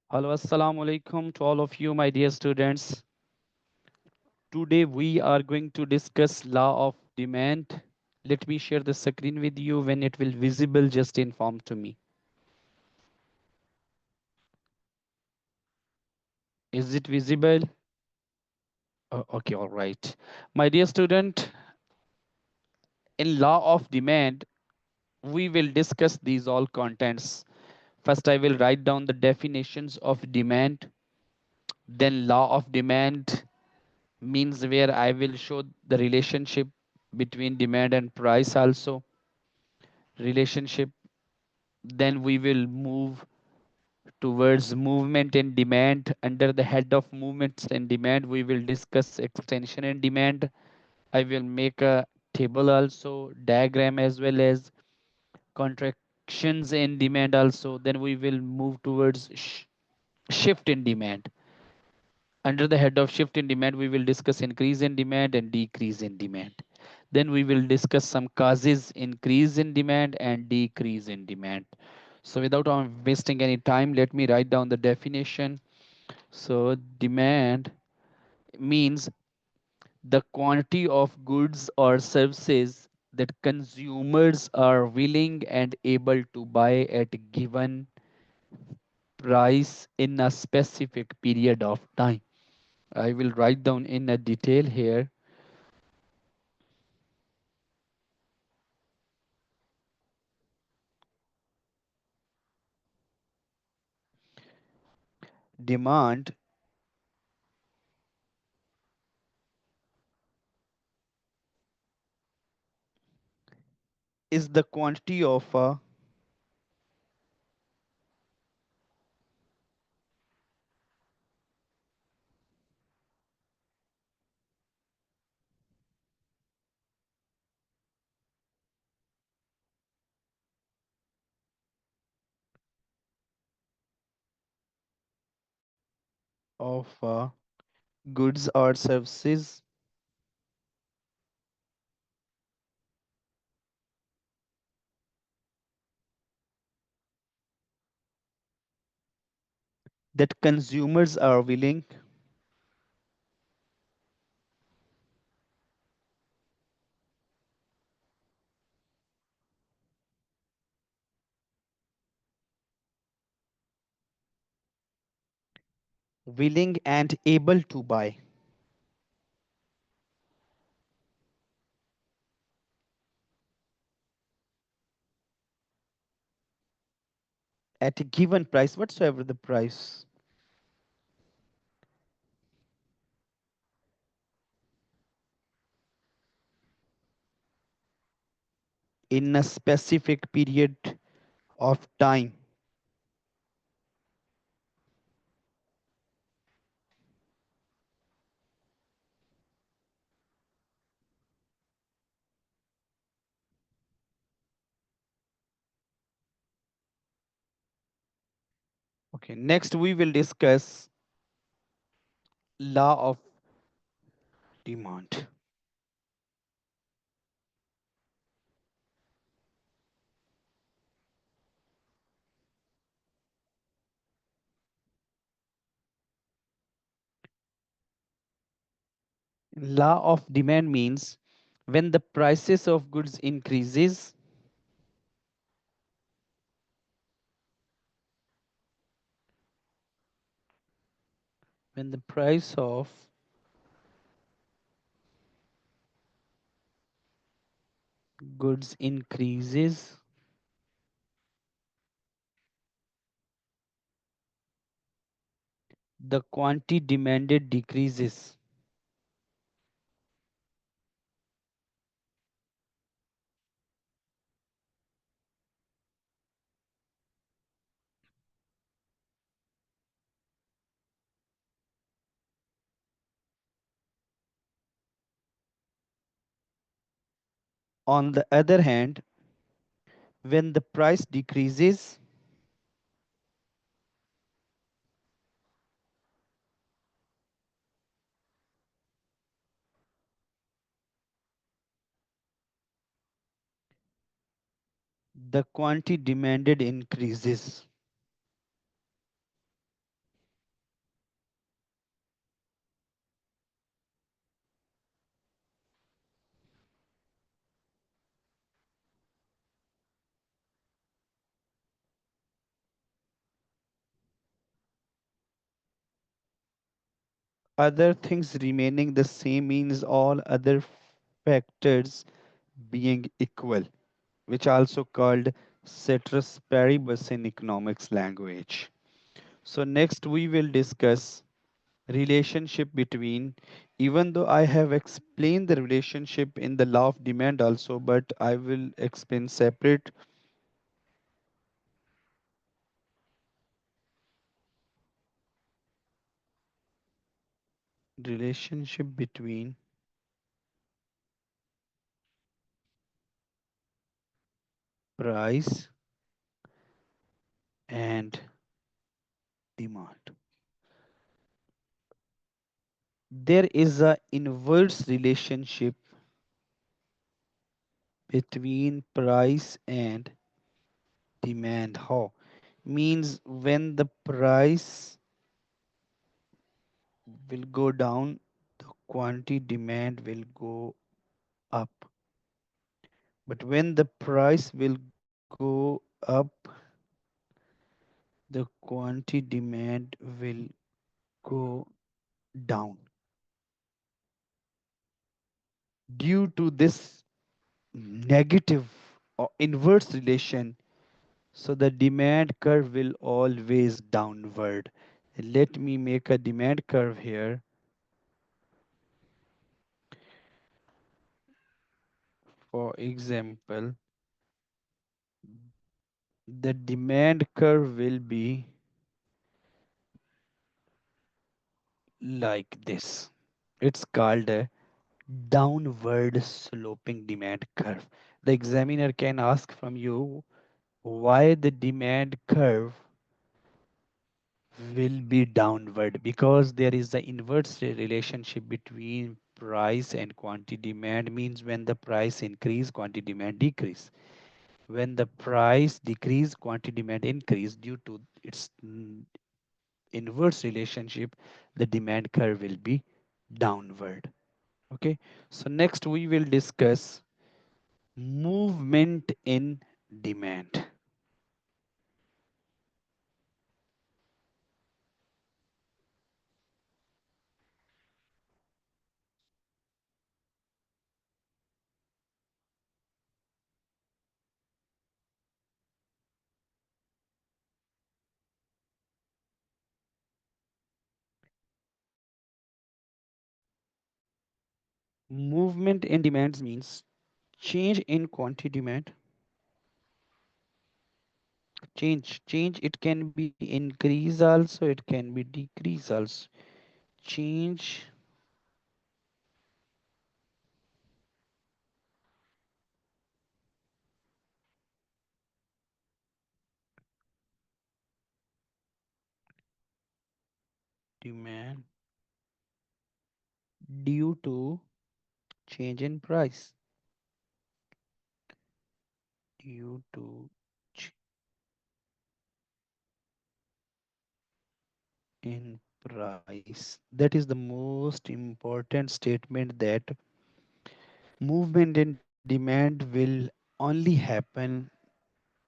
Hello, assalamu alaikum to all of you, my dear students. Today we are going to discuss law of demand. Let me share the screen with you. When it will visible, just inform to me. Is it visible? Okay, all right. My dear student, in law of demand, we will discuss these all contents. First, I will write down the definitions of demand. Then law of demand means where I will show the relationship between demand and price also relationship. Then we will move towards movement and demand. Under the head of movements and demand, we will discuss extension and demand. I will make a table also, diagram as well as contractions in demand also. Then we will move towards shift in demand. Under the head of shift in demand, we will discuss increase in demand and decrease in demand. Then we will discuss some causes increase in demand and decrease in demand. So without wasting any time, let me write down the definition. So demand means the quantity of goods or services that consumers are willing and able to buy at a given price in a specific period of time. I will write down in a detail here. Demand is the quantity of goods or services that consumers are willing and able to buy at a given price, whatsoever the price, in a specific period of time. Okay, next we will discuss law of demand. Law of demand means when the prices of goods increases, when the price of goods increases, the quantity demanded decreases. On the other hand, when the price decreases, the quantity demanded increases. Other things remaining the same means all other factors being equal, which also called ceteris paribus in economics language. So next we will discuss relationship between, even though I have explained the relationship in the law of demand also, but I will explain separate relationship between price and demand. There is a inverse relationship between price and demand. How? Means when the price will go down, the quantity demand will go up. But when the price will go up, the quantity demand will go down. Due to this negative or inverse relation, so the demand curve will always downward. Let me make a demand curve here. For example, the demand curve will be like this. It's called a downward sloping demand curve. The examiner can ask from you why the demand curve will be downward, because there is the inverse relationship between price and quantity demand. Means when the price increase, quantity demand decrease. When the price decrease, quantity demand increase. Due to its inverse relationship, the demand curve will be downward. Okay, so next we will discuss movement in demand. Movement in demands means change in quantity demand. Change, it can be increase also, it can be decrease also. Change demand due to change in price, due to in price. That is the most important statement, that movement in demand will only happen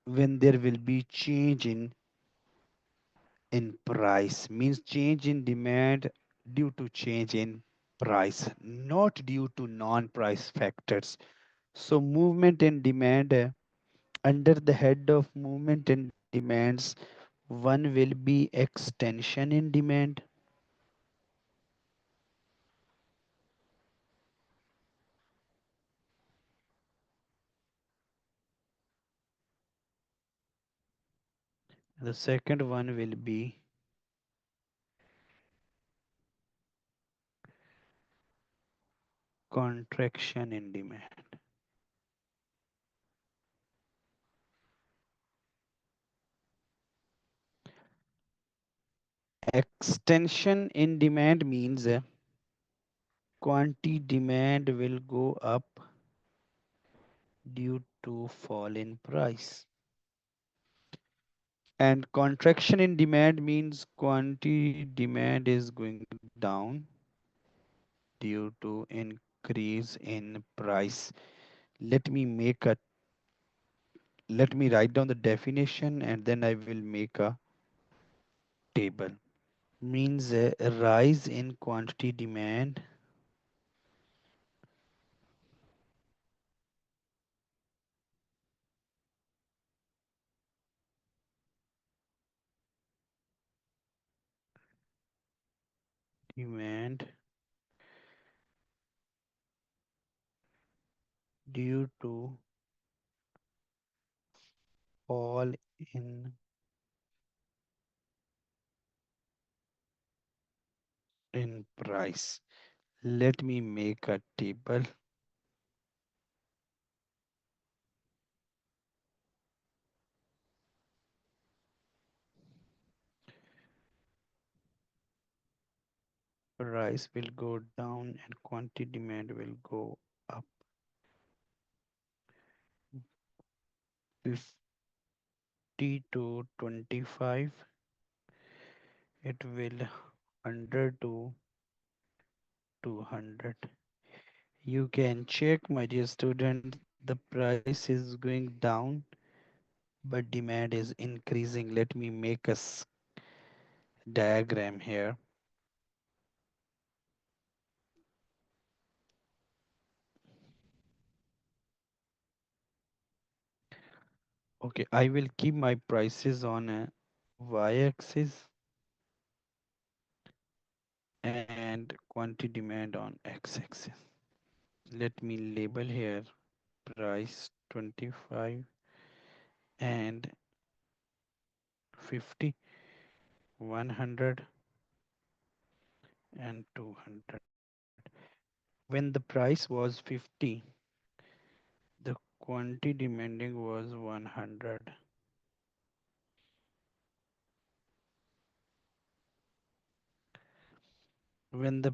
when there will be change in price. Means change in demand due to change in price, not due to non-price factors. So movement in demand, under the head of movement in demands, one will be extension in demand. The second one will be contraction in demand. Extension in demand means quantity demand will go up due to fall in price. And contraction in demand means quantity demand is going down due to increase in price. Let me make a let me write down the definition and then I will make a table. means a rise in quantity demand due to fall in price. Let me make a table. Price will go down and quantity demand will go up. 50 to 25, it will 100 to 200. You can check, my dear student, the price is going down, but demand is increasing. Let me make a diagram here. Okay, I will keep my prices on a y-axis and quantity demand on x-axis. Let me label here price 25 and 50, 100 and 200. When the price was 50, the quantity demanding was 100. When the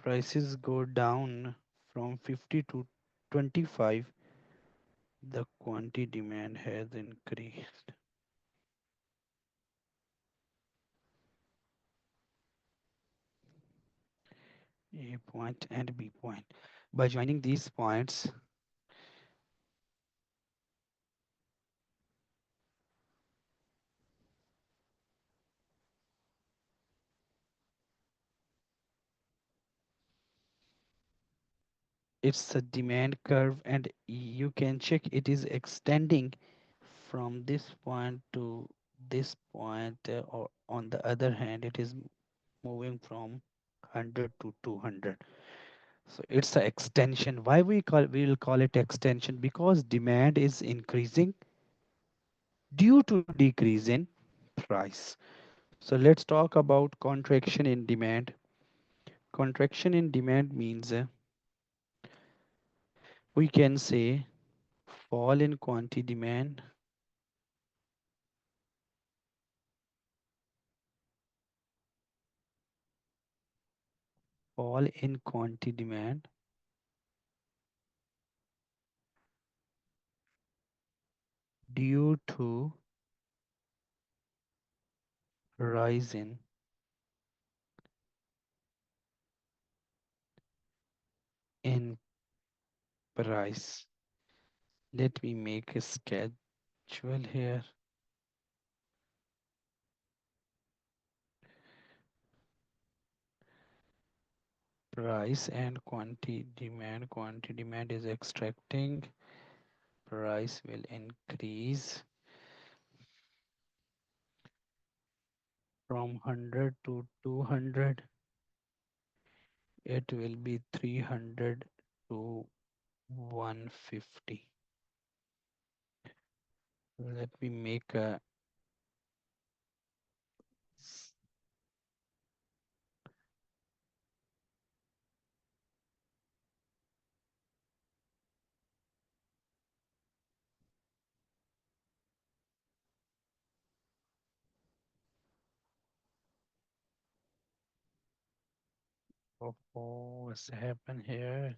prices go down from 50 to 25, the quantity demand has increased. A point and B point. By joining these points, it's a demand curve, and you can check it is extending from this point to this point, or on the other hand, it is moving from 100 to 200. So it's an extension. Why we will call it extension? Because demand is increasing due to decrease in price. So let's talk about contraction in demand. Contraction in demand means we can say fall in quantity demand, fall in quantity demand due to rise in price. Let me make a schedule here. Price and quantity demand. Quantity demand is extracting. Price will increase from 100 to 200. It will be 300 to 150. Let me make a what's happened here?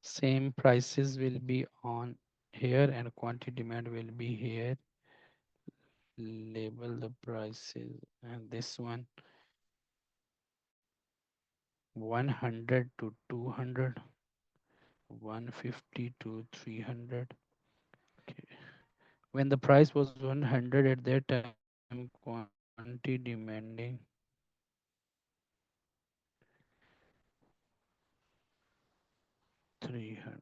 Same prices will be on here and quantity demand will be here. Label the prices, and this one 100 to 200, 150 to 300. When the price was 100 at that time, quantity demanding 300.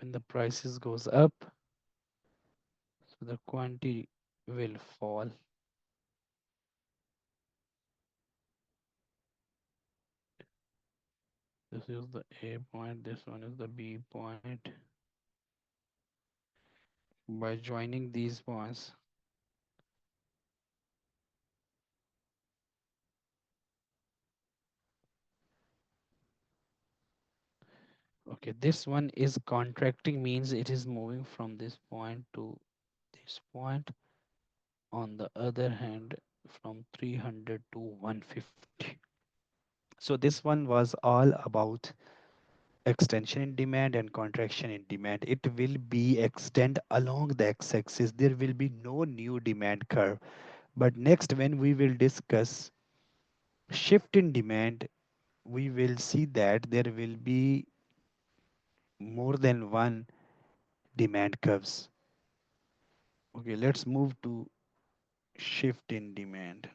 When the prices goes up, so the quantity will fall. This is the A point, this one is the B point. By joining these points, okay, this one is contracting, means it is moving from this point to this point. On the other hand, from 300 to 150. So this one was all about extension in demand and contraction in demand. It will be extend along the x-axis. There will be no new demand curve. But next, when we will discuss shift in demand, we will see that there will be more than one demand curves. Okay, let's move to shift in demand.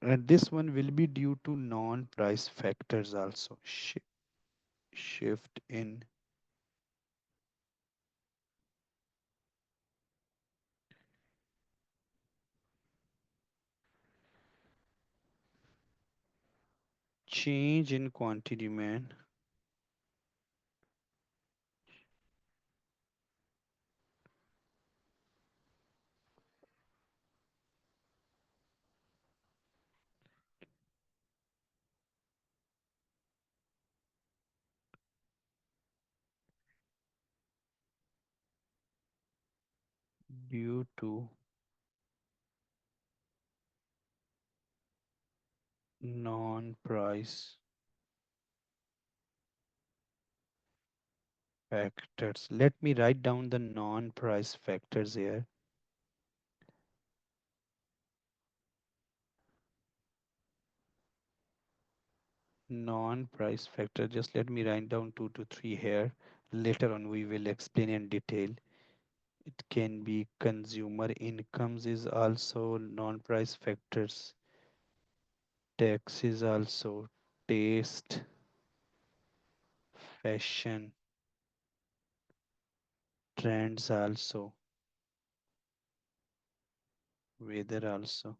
And this one will be due to non-price factors also. Shift in change in quantity demand due to non-price factors. Let me write down the non-price factors here. Non-price factor. Just let me write down 2 to 3 here. Later on, we will explain in detail. It can be consumer incomes is also non-price factors. Tax is also taste, fashion, trends also, weather also,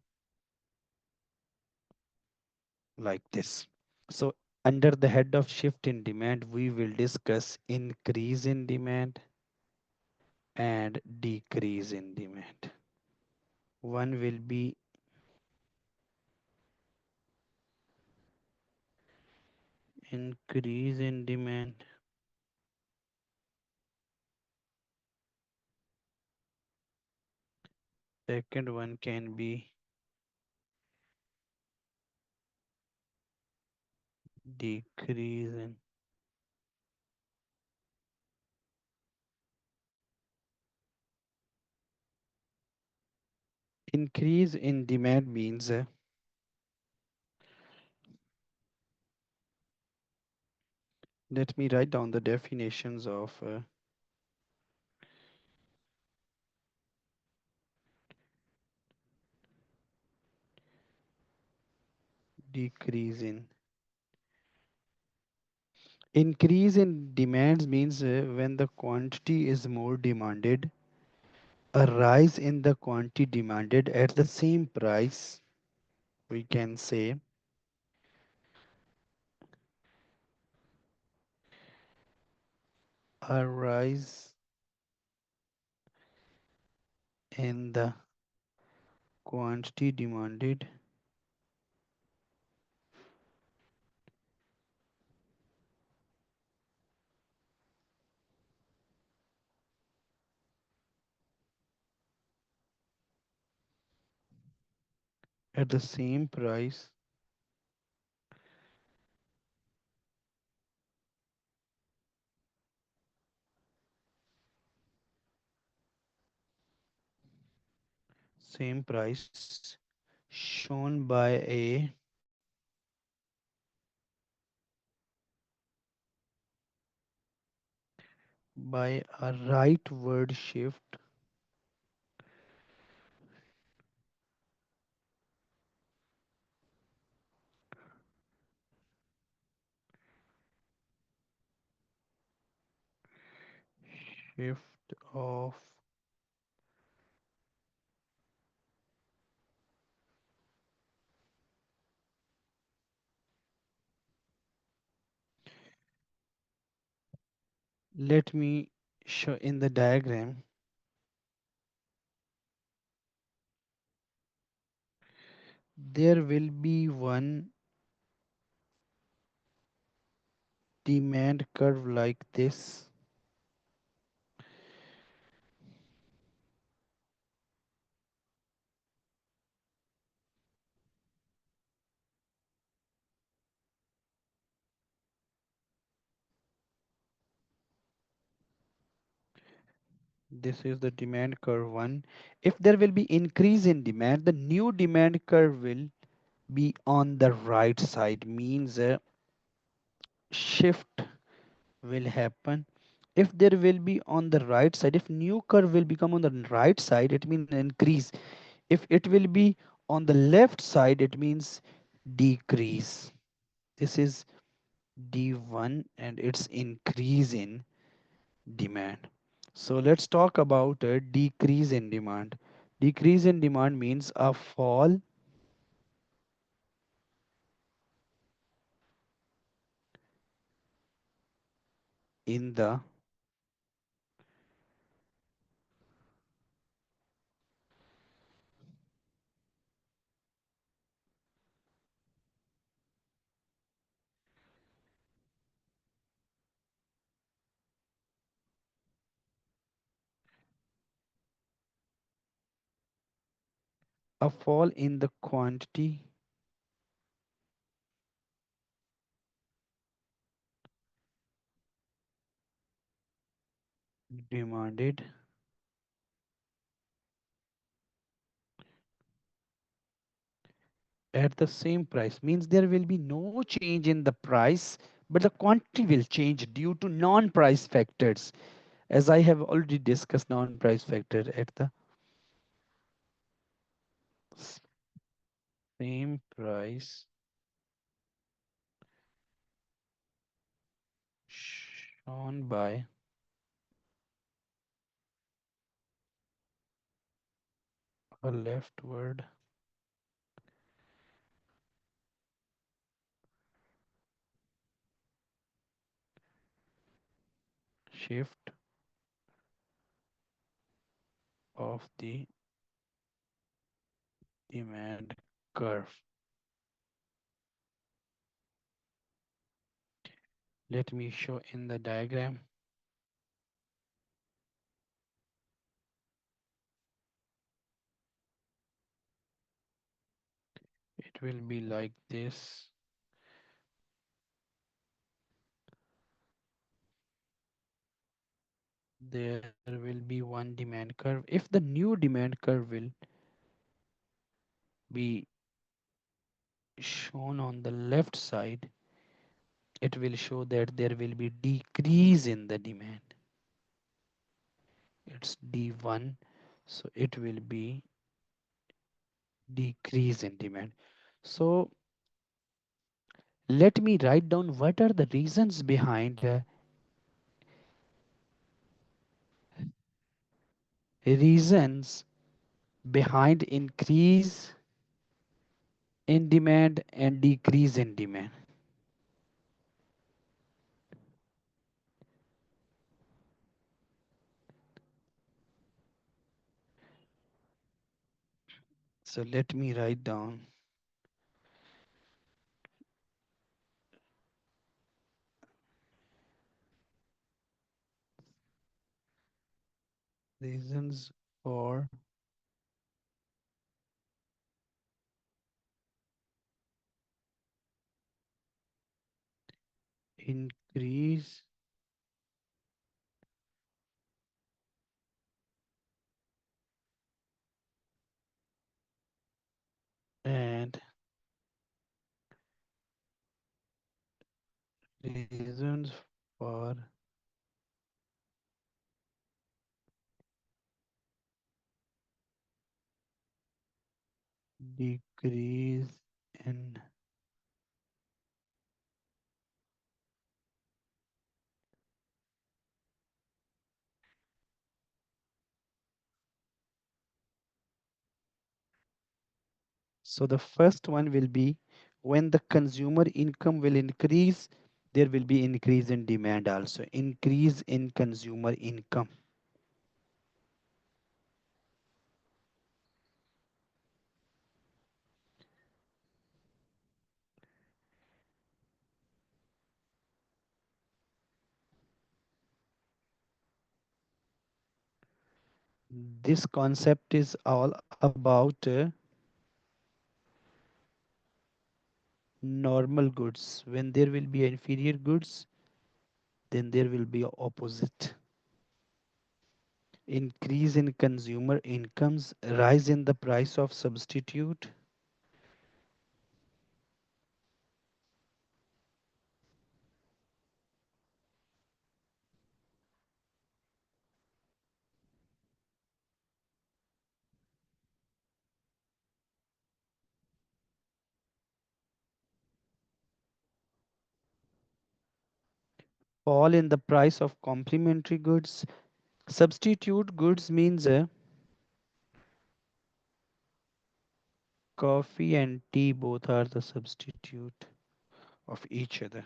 like this. So under the head of shift in demand, we will discuss increase in demand and decrease in demand. One will be increase in demand. Second one can be decrease in. Increase in demand means, let me write down the definitions of decrease in. Increase in demands means when the quantity is more demanded, a rise in the quantity demanded at the same price, we can say a rise in the quantity demanded at the same price same price shown by a by a rightward shift shift of let me show in the diagram. There will be one demand curve like this. This is the demand curve one. If there will be increase in demand, the new demand curve will be on the right side, means a shift will happen. If there will be on the right side, if new curve will become on the right side, it means increase. If it will be on the left side, it means decrease. This is D1 and it's increase in demand. So let's talk about a decrease in demand. Decrease in demand means a fall in the a fall in the quantity demanded at the same price, means there will be no change in the price, but the quantity will change due to non-price factors, as I have already discussed non-price factor at the s- same price shown by a leftward shift of the demand curve. Let me show in the diagram. It will be like this. There will be one demand curve. If the new demand curve will be shown on the left side, it will show that there will be decrease in the demand. It's D1, so it will be decrease in demand. So let me write down what are the reasons behind reasons behind increase in demand and decrease in demand. So let me write down reasons for increase and reasons for decrease in. So the first one will be when the consumer income will increase, there will be increase in demand also. Increase in consumer income. This concept is all about normal goods. When there will be inferior goods, then there will be a opposite. Increase in consumer incomes, rise in the price of substitute. Fall in the price of complementary goods. Substitute goods means coffee and tea both are the substitute of each other.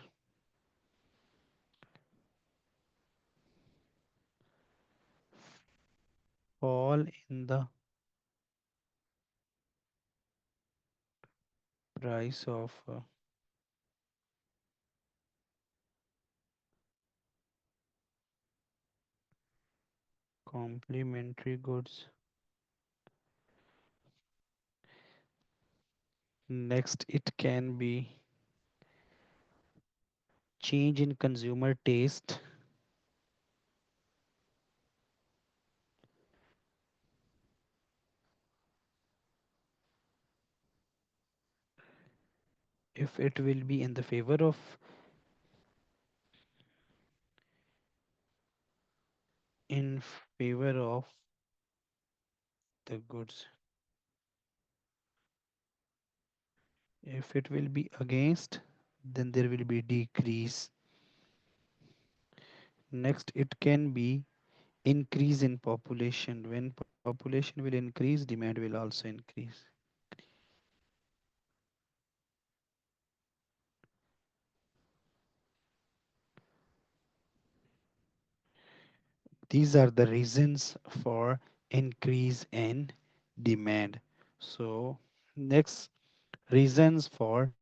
Fall in the price of complementary goods. Next, it can be change in consumer taste. If it will be in the in favor of the goods. If it will be against, then there will be decrease. Next, it can be increase in population. When population will increase, demand will also increase. These are the reasons for increase in demand. So next, reasons for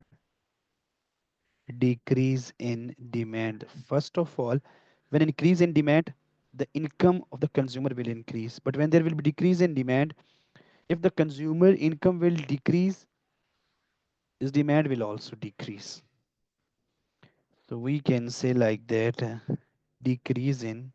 decrease in demand. First of all, when increase in demand, the income of the consumer will increase. But when there will be decrease in demand, if the consumer income will decrease, his demand will also decrease. So we can say like that, decrease in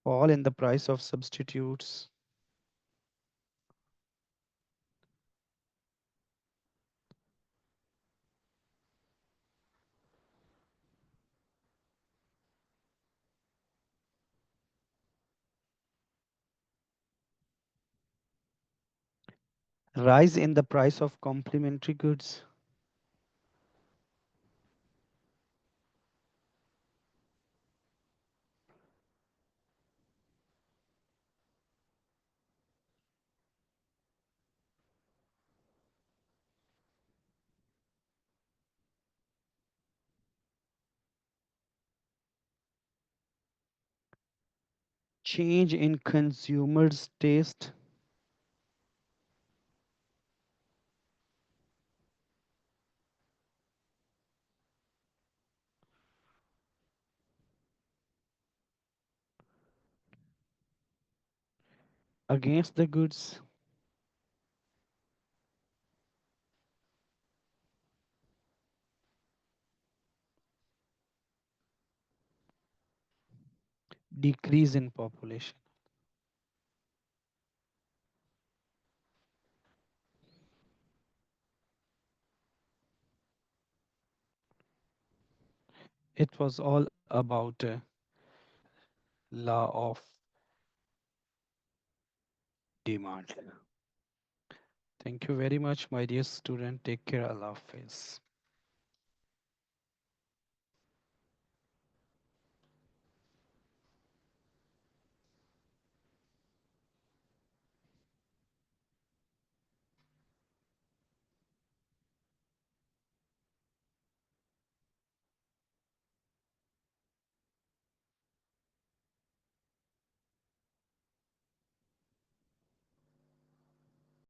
fall in the price of substitutes. Rise in the price of complementary goods. Change in consumers' taste. against the goods, decrease in population. It was all about law of demand. Thank you very much, my dear student. Take care. Allah Hafiz.